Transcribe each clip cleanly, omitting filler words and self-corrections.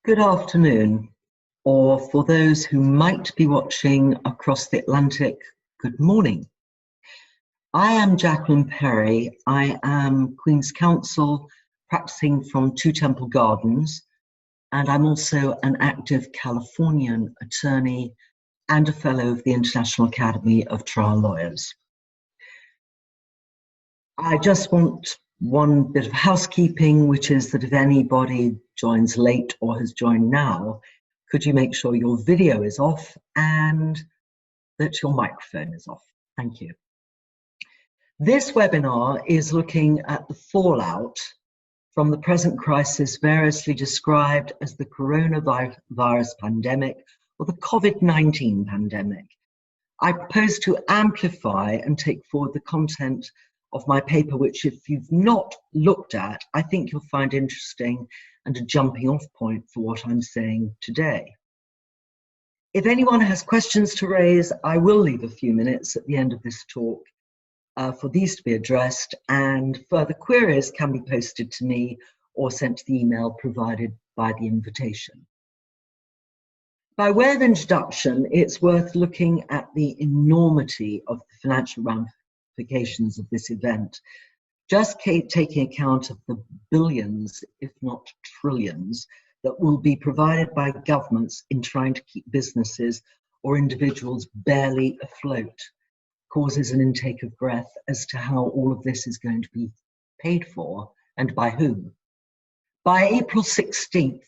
Good afternoon, or for those who might be watching across the Atlantic, good morning. I am Jacqueline Perry. I am Queen's Counsel practicing from Two Temple Gardens, and I'm also an active Californian attorney and a fellow of the International Academy of Trial Lawyers. I just want one bit of housekeeping, which is that if anybody joins late or has joined now, could you make sure your video is off and that your microphone is off? Thank you. This webinar is looking at the fallout from the present crisis variously described as the coronavirus pandemic or the Covid-19 pandemic. I propose to amplify and take forward the content of my paper, which if you've not looked at, I think you'll find interesting and a jumping off point for what I'm saying today. If anyone has questions to raise, I will leave a few minutes at the end of this talk for these to be addressed, and further queries can be posted to me or sent to the email provided by the invitation. By way of introduction, it's worth looking at the enormity of the financial ramifications of this event, just taking account of the billions, if not trillions, that will be provided by governments in trying to keep businesses or individuals barely afloat, causes an intake of breath as to how all of this is going to be paid for and by whom. By April 16th,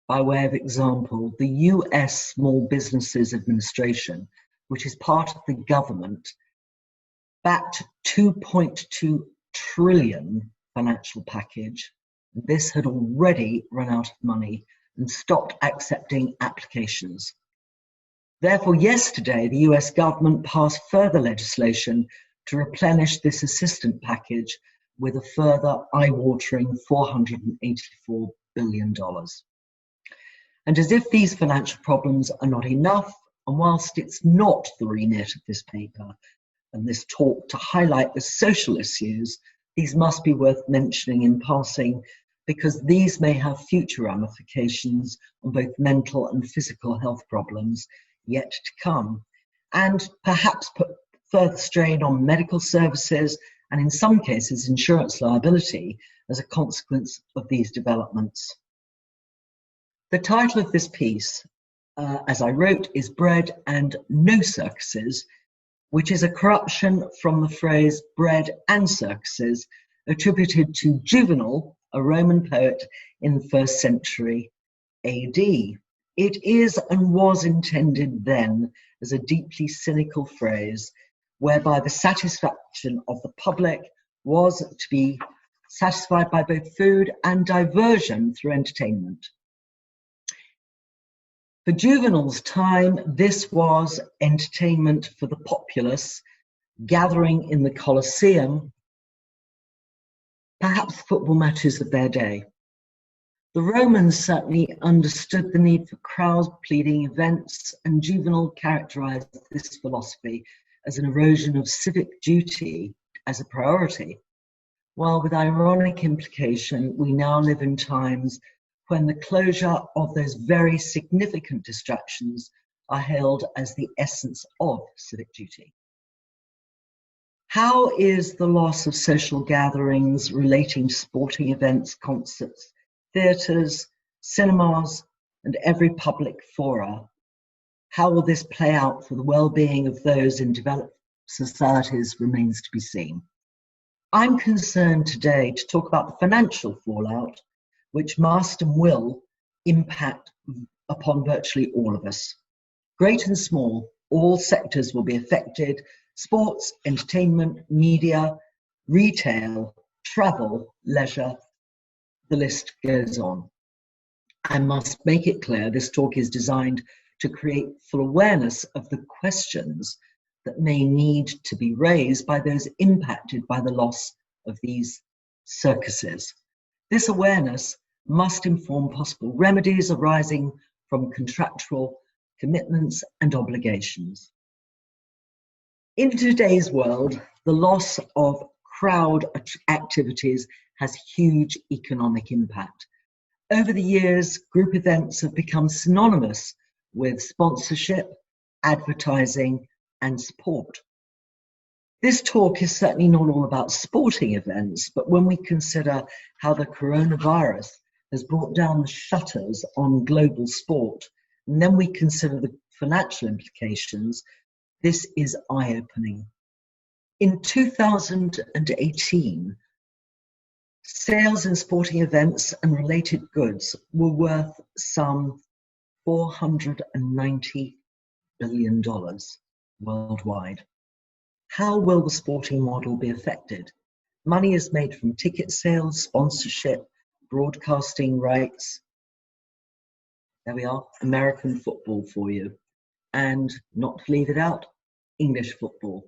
by way of example, the US Small Businesses Administration, which is part of the government, backed 2.2 trillion financial package. This had already run out of money and stopped accepting applications. Therefore, yesterday, the US government passed further legislation to replenish this assistance package with a further eye-watering $484 billion. And as if these financial problems are not enough, and whilst it's not the remit of this paper and this talk to highlight the social issues, these must be worth mentioning in passing because these may have future ramifications on both mental and physical health problems yet to come, and perhaps put further strain on medical services and in some cases insurance liability as a consequence of these developments. The title of this piece, as I wrote, is Bread and No Circuses, which is a corruption from the phrase bread and circuses attributed to Juvenal, a Roman poet in the 1st century AD. It is and was intended then as a deeply cynical phrase whereby the satisfaction of the public was to be satisfied by both food and diversion through entertainment. For Juvenal's time, this was entertainment for the populace gathering in the Colosseum, perhaps football matches of their day. The Romans certainly understood the need for crowd-pleasing events, and Juvenal characterized this philosophy as an erosion of civic duty as a priority, while with ironic implication, we now live in times when the closure of those very significant distractions are hailed as the essence of civic duty. How is the loss of social gatherings relating to sporting events, concerts, theatres, cinemas, and every public fora, how will this play out for the well-being of those in developed societies remains to be seen. I'm concerned today to talk about the financial fallout which must and will impact upon virtually all of us. Great and small, all sectors will be affected: sports, entertainment, media, retail, travel, leisure, the list goes on. I must make it clear this talk is designed to create full awareness of the questions that may need to be raised by those impacted by the loss of these circuses. This awareness must inform possible remedies arising from contractual commitments and obligations. In today's world, the loss of crowd activities has huge economic impact, Over the years, group events have become synonymous with sponsorship, advertising, and support. This talk is certainly not all about sporting events, but when we consider how the coronavirus has brought down the shutters on global sport, and then we consider the financial implications, this is eye-opening. In 2018, sales in sporting events and related goods were worth some $490 billion worldwide. How will the sporting model be affected? Money is made from ticket sales, sponsorship, broadcasting rights. There we are, American football for you. And not to leave it out, English football.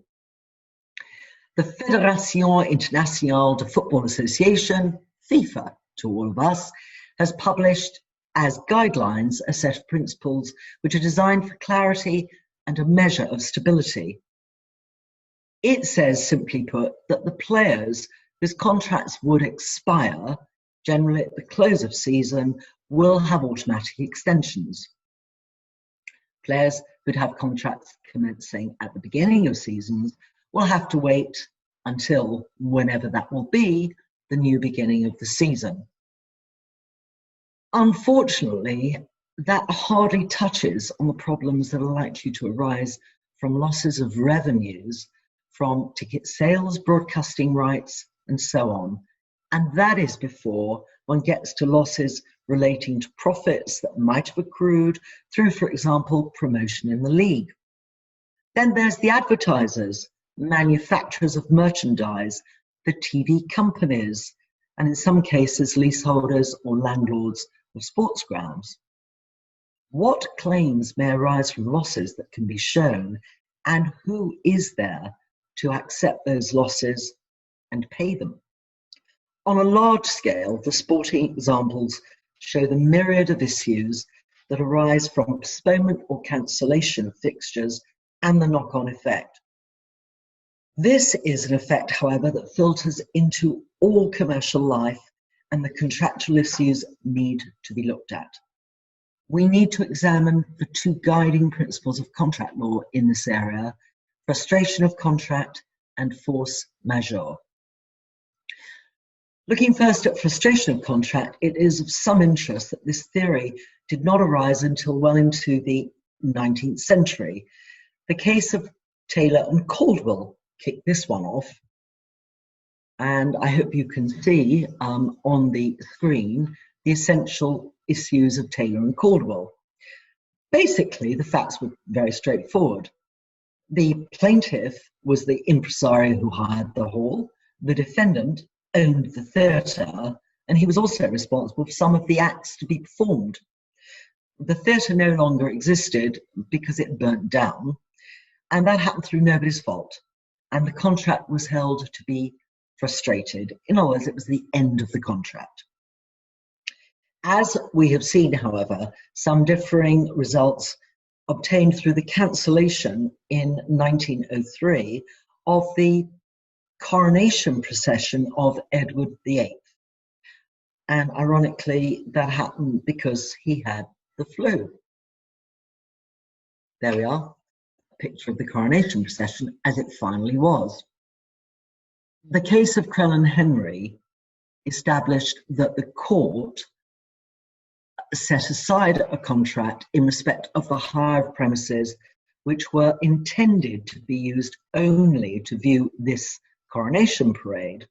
The Fédération Internationale de Football Association, FIFA to all of us, has published as guidelines a set of principles which are designed for clarity and a measure of stability. It says, simply put, that the players whose contracts would expire, generally at the close of season, will have automatic extensions. Players who'd have contracts commencing at the beginning of seasons will have to wait until, whenever that will be, the new beginning of the season. Unfortunately, that hardly touches on the problems that are likely to arise from losses of revenues from ticket sales, broadcasting rights, and so on. And that is before one gets to losses relating to profits that might have accrued through, for example, promotion in the league. Then there's the advertisers, manufacturers of merchandise, the TV companies, and in some cases, leaseholders or landlords of sports grounds. What claims may arise from losses that can be shown, and who is there to accept those losses and pay them? On a large scale, the sporting examples show the myriad of issues that arise from postponement or cancellation of fixtures and the knock-on effect. This is an effect, however, that filters into all commercial life, and the contractual issues need to be looked at. We need to examine the two guiding principles of contract law in this area: frustration of contract and force majeure. Looking first at frustration of contract, it is of some interest that this theory did not arise until well into the 19th century. The case of Taylor and Caldwell kicked this one off, and I hope you can see on the screen the essential issues of Taylor and Caldwell. Basically, the facts were very straightforward. The plaintiff was the impresario who hired the hall. The defendant owned the theatre, and he was also responsible for some of the acts to be performed. The theatre no longer existed because it burnt down, and that happened through nobody's fault. And the contract was held to be frustrated. In other words, it was the end of the contract. As we have seen, however, some differing results obtained through the cancellation in 1903 of the coronation procession of Edward VIII. And ironically, that happened because he had the flu. There we are, a picture of the coronation procession as it finally was. The case of Crellin Henry established that the court set aside a contract in respect of the hire of premises which were intended to be used only to view this coronation parade.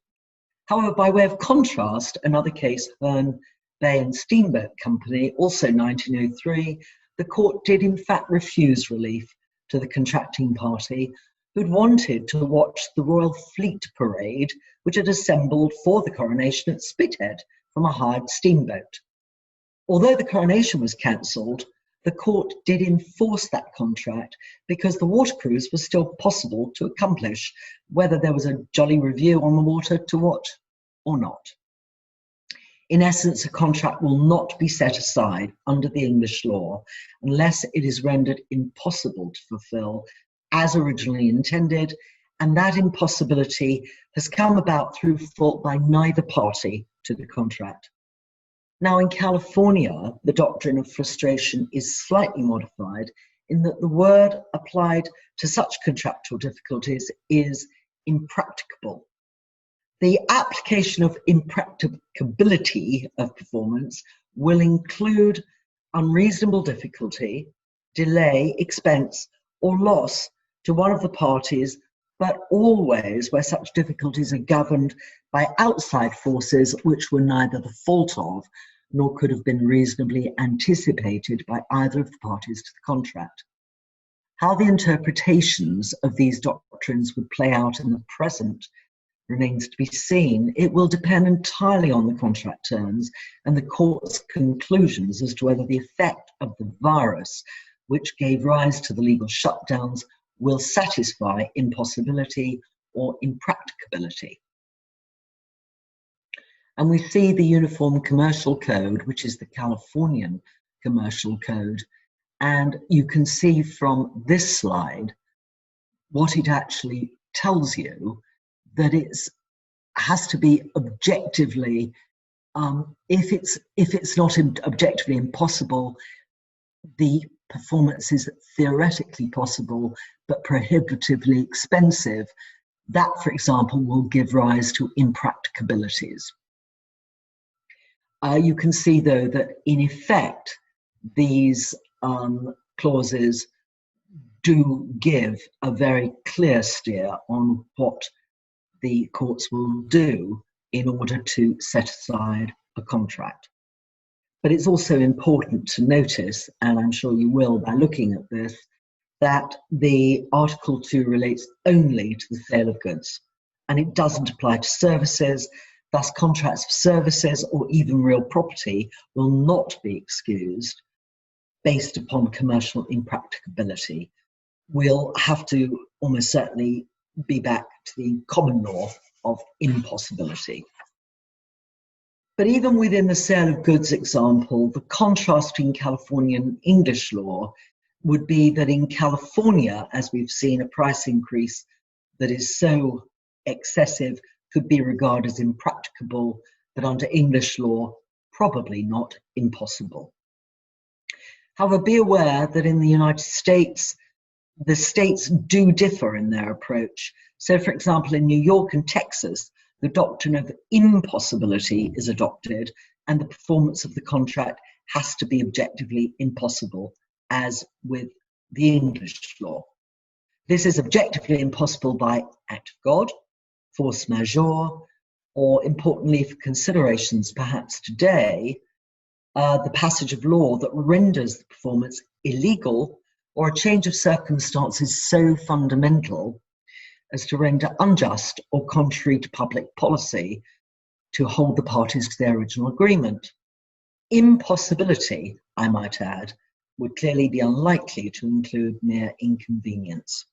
However, by way of contrast, another case, Herne, Bay and Steamboat Company, also 1903, the court did in fact refuse relief to the contracting party who'd wanted to watch the Royal Fleet Parade, which had assembled for the coronation at Spithead from a hired steamboat. Although the coronation was cancelled, the court did enforce that contract because the water cruise was still possible to accomplish, whether there was a jolly review on the water to watch or not. In essence, a contract will not be set aside under the English law unless it is rendered impossible to fulfil as originally intended, and that impossibility has come about through fault by neither party to the contract. Now, in California, the doctrine of frustration is slightly modified in that the word applied to such contractual difficulties is impracticable. The application of impracticability of performance will include unreasonable difficulty, delay, expense, or loss to one of the parties, but always where such difficulties are governed by outside forces which were neither the fault of nor could have been reasonably anticipated by either of the parties to the contract. How the interpretations of these doctrines would play out in the present remains to be seen. It will depend entirely on the contract terms and the court's conclusions as to whether the effect of the virus, which gave rise to the legal shutdowns, will satisfy impossibility or impracticability. And we see the Uniform Commercial Code, which is the Californian Commercial Code, and you can see from this slide what it actually tells you, that it has to be objectively, if it's not objectively impossible, the performance is theoretically possible but prohibitively expensive. That, for example, will give rise to impracticabilities. You can see, though, that in effect, these clauses do give a very clear steer on what the courts will do in order to set aside a contract. But it's also important to notice, and I'm sure you will by looking at this, that the Article 2 relates only to the sale of goods, and it doesn't apply to services. Thus, contracts for services or even real property will not be excused based upon commercial impracticability. We'll have to almost certainly be back to the common law of impossibility. But even within the sale of goods example, the contrast between Californian and English law would be that in California, as we've seen, a price increase that is so excessive could be regarded as impracticable, but under English law, probably not impossible. However, be aware that in the United States, the states do differ in their approach. So, for example, in New York and Texas, the doctrine of impossibility is adopted, and the performance of the contract has to be objectively impossible, as with the English law. This is objectively impossible by act of God, force majeure, or importantly for considerations perhaps today, the passage of law that renders the performance illegal, or a change of circumstances so fundamental as to render unjust or contrary to public policy to hold the parties to their original agreement. Impossibility, I might add, would clearly be unlikely to include mere inconvenience.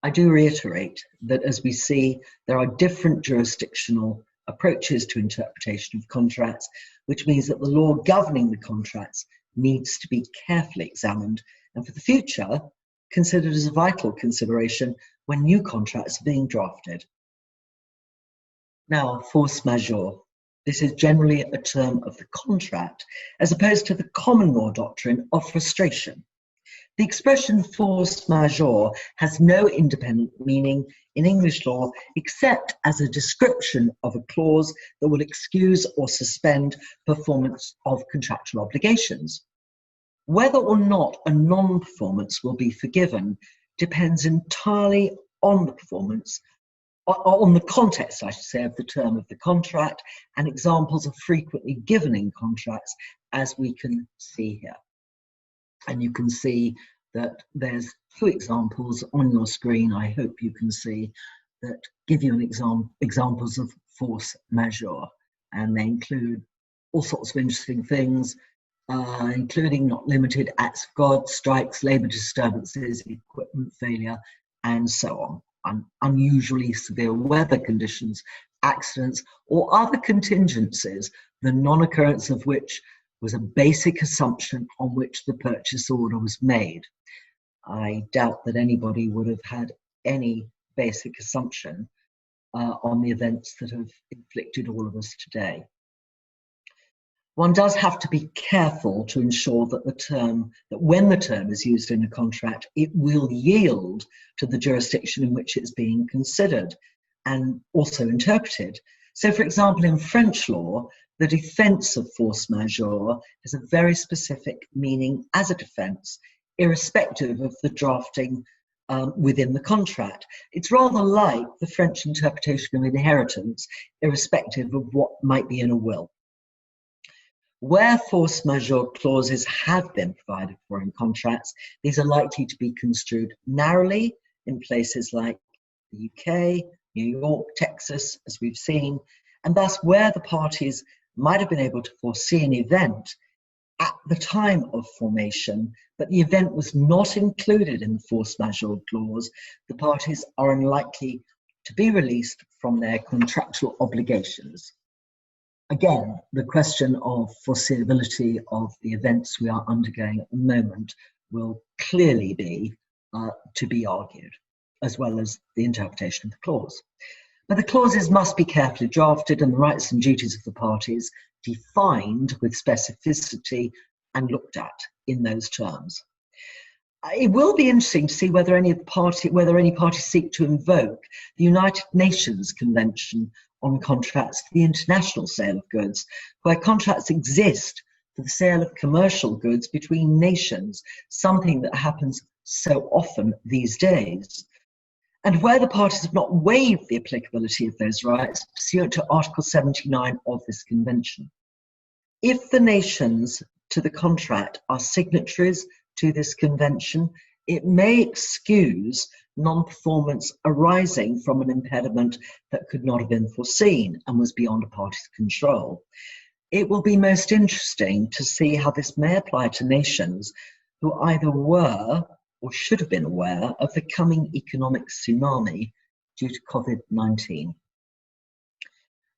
I do reiterate that, as we see, there are different jurisdictional approaches to interpretation of contracts, which means that the law governing the contracts needs to be carefully examined and for the future considered as a vital consideration when new contracts are being drafted. Now, force majeure. This is generally a term of the contract as opposed to the common law doctrine of frustration. The expression force majeure has no independent meaning in English law except as a description of a clause that will excuse or suspend performance of contractual obligations. Whether or not a non-performance will be forgiven depends entirely on the performance, on the context, I should say, of the term of the contract, and examples are frequently given in contracts, as we can see here. And you can see that there's two examples on your screen, I hope you can see, that give you an examples of force majeure. And they include all sorts of interesting things, including not limited acts of God, strikes, labour disturbances, equipment failure, and so on. Unusually severe weather conditions, accidents, or other contingencies, the non-occurrence of which was a basic assumption on which the purchase order was made. I doubt that anybody would have had any basic assumption on the events that have inflicted all of us today. One does have to be careful to ensure that when the term is used in a contract, it will yield to the jurisdiction in which it's being considered and also interpreted. So, for example, in French law, the defense of force majeure has a very specific meaning as a defense, irrespective of the drafting within the contract. It's rather like the French interpretation of inheritance, irrespective of what might be in a will. Where force majeure clauses have been provided for in contracts, these are likely to be construed narrowly in places like the UK, New York, Texas, as we've seen, and thus where the parties might have been able to foresee an event at the time of formation, but the event was not included in the force majeure clause, the parties are unlikely to be released from their contractual obligations. Again, the question of foreseeability of the events we are undergoing at the moment will clearly be to be argued, as well as the interpretation of the clause. But the clauses must be carefully drafted and the rights and duties of the parties defined with specificity and looked at in those terms. It will be interesting to see whether any parties seek to invoke the United Nations Convention on Contracts for the International Sale of Goods, where contracts exist for the sale of commercial goods between nations, something that happens so often these days, and where the parties have not waived the applicability of those rights pursuant to Article 79 of this convention. If the nations to the contract are signatories to this convention, it may excuse non-performance arising from an impediment that could not have been foreseen and was beyond a party's control. It will be most interesting to see how this may apply to nations who either were or should have been aware of the coming economic tsunami due to Covid-19.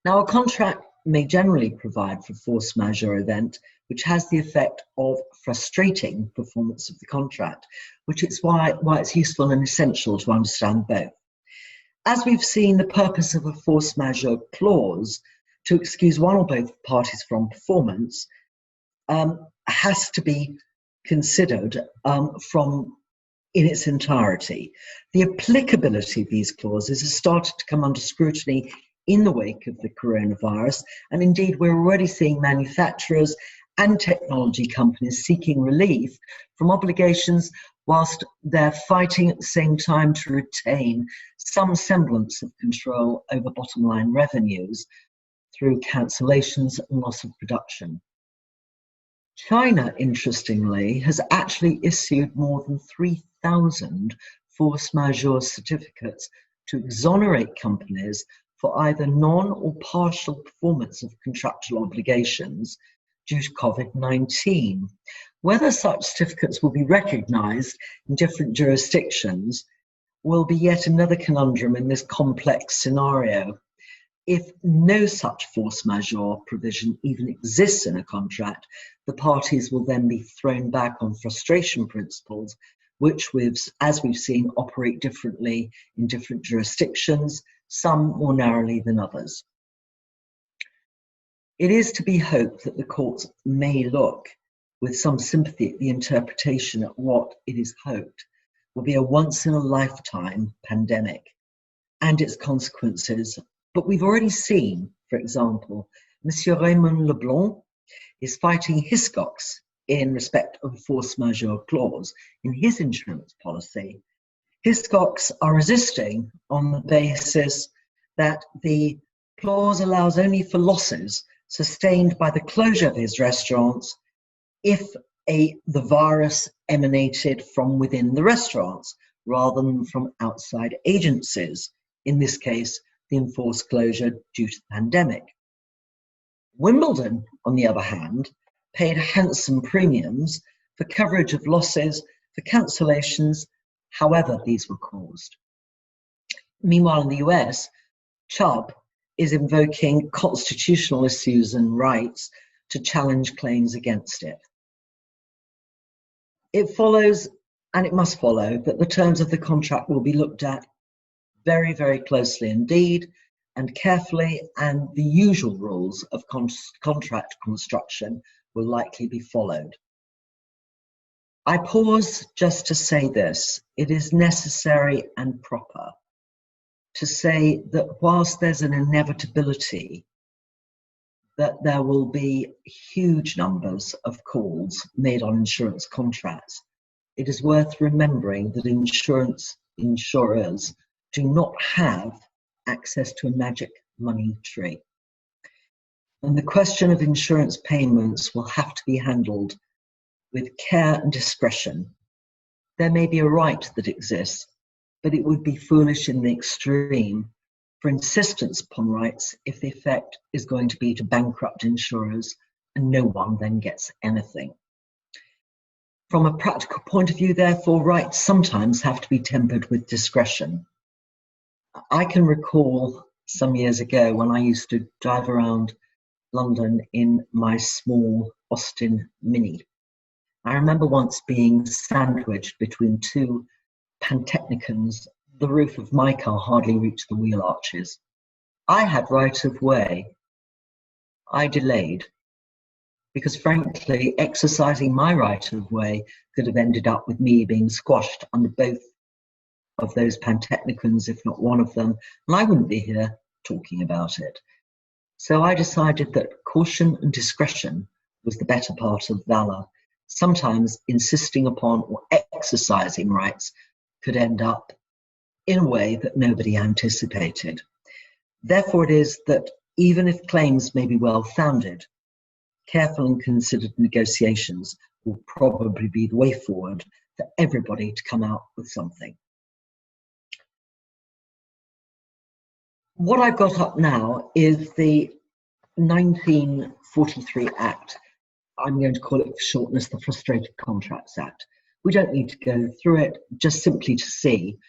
Now, a contract may generally provide for force majeure event, which has the effect of frustrating performance of the contract, which is why it's useful and essential to understand both. As we've seen, the purpose of a force majeure clause to excuse one or both parties from performance has to be considered in its entirety. The applicability of these clauses has started to come under scrutiny in the wake of the coronavirus, and indeed we're already seeing manufacturers and technology companies seeking relief from obligations whilst they're fighting at the same time to retain some semblance of control over bottom line revenues through cancellations and loss of production. China, interestingly, has actually issued more than 3,000 force majeure certificates to exonerate companies for either non or partial performance of contractual obligations due to COVID-19. Whether such certificates will be recognised in different jurisdictions will be yet another conundrum in this complex scenario. If no such force majeure provision even exists in a contract, the parties will then be thrown back on frustration principles, which, as we've seen, operate differently in different jurisdictions, some more narrowly than others. It is to be hoped that the courts may look with some sympathy at the interpretation at what it is hoped will be a once-in-a-lifetime pandemic and its consequences. But we've already seen, for example, Monsieur Raymond Leblanc is fighting Hiscox in respect of a force majeure clause in his insurance policy. Hiscox are resisting on the basis that the clause allows only for losses sustained by the closure of his restaurants if the virus emanated from within the restaurants rather than from outside agencies, in this case, the enforced closure due to the pandemic. Wimbledon, on the other hand, paid handsome premiums for coverage of losses for cancellations, however these were caused. Meanwhile, in the US, Chubb is invoking constitutional issues and rights to challenge claims against it. It follows, and it must follow, that the terms of the contract will be looked at very, very closely indeed, and carefully, and the usual rules of contract construction will likely be followed. I pause just to say this: it is necessary and proper to say that whilst there's an inevitability that there will be huge numbers of calls made on insurance contracts, it is worth remembering that insurers do not have access to a magic money tree. And the question of insurance payments will have to be handled with care and discretion. There may be a right that exists, but it would be foolish in the extreme for insistence upon rights if the effect is going to be to bankrupt insurers and no one then gets anything. From a practical point of view, therefore, rights sometimes have to be tempered with discretion. I can recall some years ago when I used to drive around London in my small Austin Mini. I remember once being sandwiched between two pantechnicons. The roof of my car hardly reached the wheel arches. I had right of way. I delayed because, frankly, exercising my right of way could have ended up with me being squashed under both of those pantechnicons, if not one of them, and I wouldn't be here talking about it. So I decided that caution and discretion was the better part of valor. Sometimes insisting upon or exercising rights could end up in a way that nobody anticipated. Therefore, it is that even if claims may be well-founded, careful and considered negotiations will probably be the way forward for everybody to come out with something. What I've got up now is the 1943 Act. I'm going to call it for shortness the Frustrated Contracts Act. We don't need to go through it, just simply to see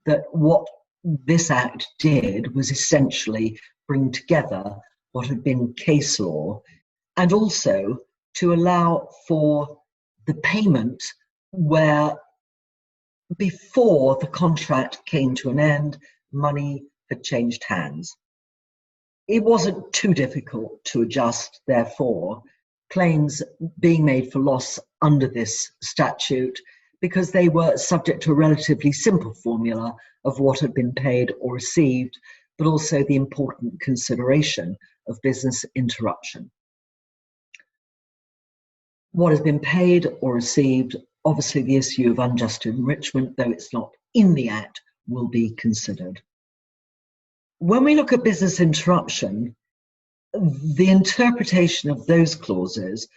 that what this act did was essentially bring together what had been case law, and also to allow for the payment where, before the contract came to an end, money had changed hands. It wasn't too difficult to adjust, therefore, claims being made for loss under this statute, because they were subject to a relatively simple formula of what had been paid or received, but also the important consideration of business interruption. What has been paid or received, obviously the issue of unjust enrichment, though it's not in the Act, will be considered. When we look at business interruption, the interpretation of those clauses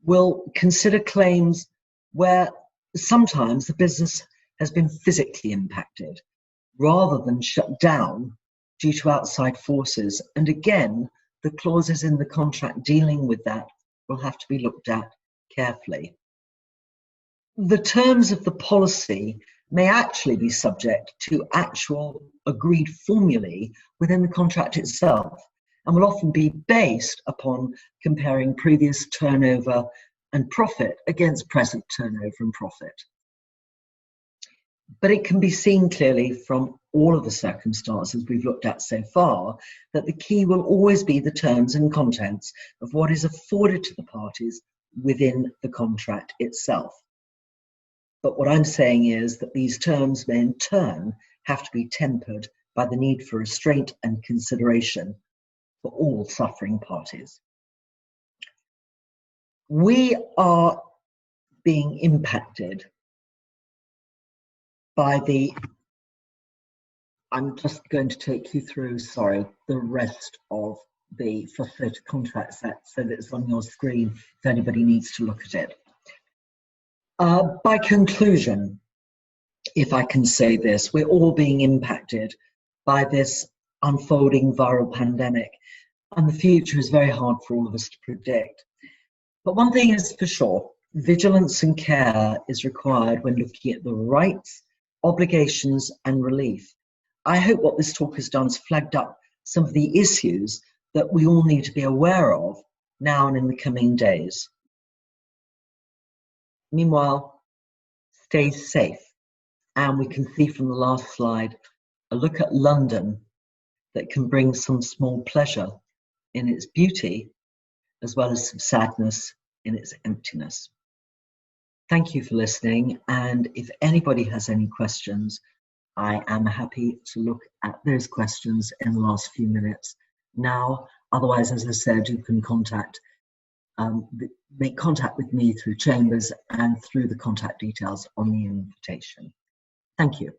will consider claims where sometimes the business has been physically impacted rather than shut down due to outside forces. And again, the clauses in the contract dealing with that will have to be looked at carefully. The terms of the policy may actually be subject to actual agreed formulae within the contract itself, and will often be based upon comparing previous turnover and profit against present turnover and profit. But it can be seen clearly from all of the circumstances we've looked at so far that the key will always be the terms and contents of what is afforded to the parties within the contract itself. But what I'm saying is that these terms may in turn have to be tempered by the need for restraint and consideration for all suffering parties. We are being impacted by I'm just going to take you through, the rest of the Frustrated Contract Act so that it's on your screen if anybody needs to look at it. By conclusion, if I can say this, we're all being impacted by this unfolding viral pandemic, and the future is very hard for all of us to predict. But one thing is for sure, vigilance and care is required when looking at the rights, obligations, and relief. I hope what this talk has done is flagged up some of the issues that we all need to be aware of now and in the coming days. Meanwhile, stay safe. And we can see from the last slide, a look at London that can bring some small pleasure in its beauty, as well as some sadness in its emptiness. Thank you for listening, and if anybody has any questions, I am happy to look at those questions in the last few minutes now. Otherwise, as I said, you can make contact with me through Chambers and through the contact details on the invitation. Thank you.